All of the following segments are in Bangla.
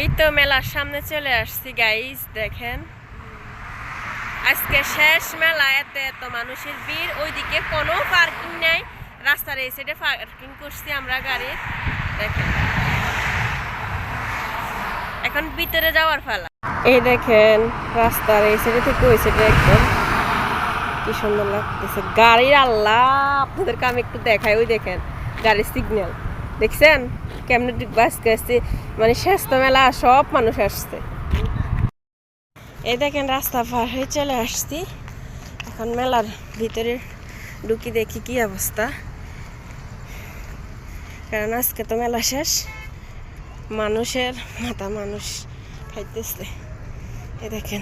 এই তো মেলার সামনে চলে আসছি গাইস, দেখেন আজকে শেষ মেলা। এত মানুষের ভিড়, ওইদিকে কোনো পার্কিং নাই, রাস্তার এই সাইডে পার্কিং করছি আমরা গাড়ি। দেখেন এখন ভিতরে যাওয়ার পালা। এই দেখেন রাস্তার এই সাইডে থেকে ওই সাইডে একদম কি সুন্দর লাগতেছে গাড়ির। আল্লাহ, আপনাদেরকে আমি একটু দেখাই। ওই দেখেন গাড়ির সিগন্যাল দেখছেন কেমনে বাসকে আসছে, মানে স্বাস্থ্য মেলা সব মানুষ আসছে। এই দেখেন রাস্তা পার হয়ে চলে আসছি, এখন মেলার ভিতরে ঢুকি দেখি কি অবস্থা, কারণ আজকে তো মেলা শেষ। মানুষের মাথা মানুষ খাইতেছে। এই দেখেন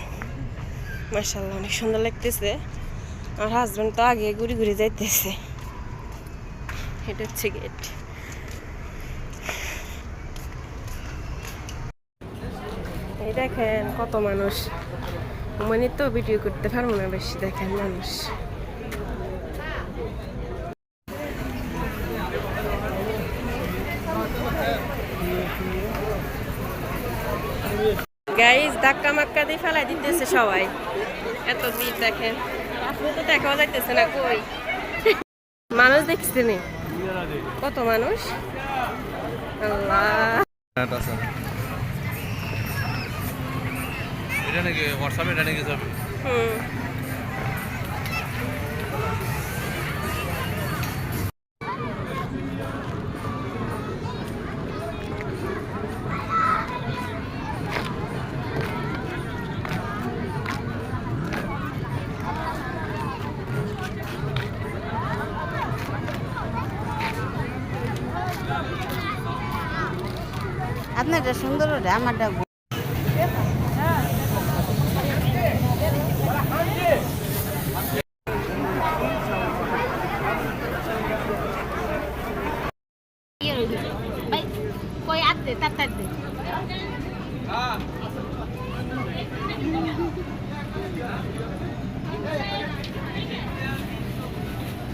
মাশাআল্লাহ অনেক সুন্দর লাগতেছে। আমার হাজবেন্ড তো আগে ঘুরে ঘুরে যাইতেছে। এটা হচ্ছে গেট। এই দেখেন কত মানুষ, মানে তো ভিডিও করতে পারবো না বেশি। দেখেন মানুষ, গাইস ধাক্কা মাক্কা দিয়ে ফেলাই দিতেছে সবাই, এত ভিড় দেখেন। আসলে তো দেখাও যাইতেছে না, কই মানুষ দেখছে নি কত মানুষ। আল্লাহ, এটা নাকি হোয়াটসঅ্যাপে এটা নাকি যাবে। আপনারটা সুন্দর ওটা, আমারটা কই আসতে তার দে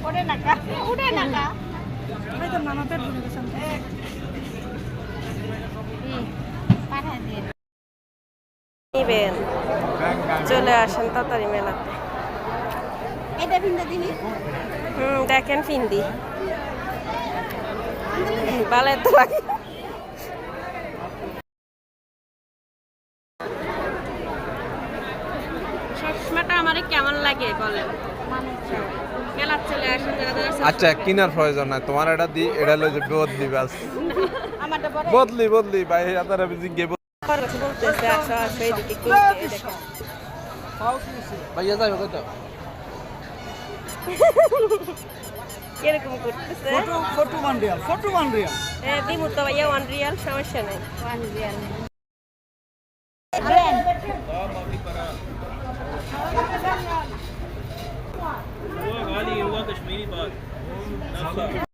ওরে নাকা উড়ে নাকা হয়তো মামাতে ঢুকে গেছে। নিবেন চলে আসেন তাড়াতাড়ি মেলাতে। এটা ভিন্দা দিবি। দেখেন ফিন্দি ভালো তো লাগে। চশমাটা আমারে কেমন লাগে বলেন, মেলা চলে আসেন। আচ্ছা কিনার প্রয়োজন নাই তোমার, এটা দি এটা লই যে বদলি বাস বদলি বদলি ভাই আপনারা জিজ্ঞে বলতেছে আসো আসো এইদিকে কিনতে। দেখেন ভাইয়া যাই কত কিরকম করতেছে। Photo 1 Real, photo 1 Real. হ্যাঁ দিমু তো ভাইয়া 1 রিয়াল, সমস্যা নাই। 1 রিয়াল هو غالي، هو كشميري بات.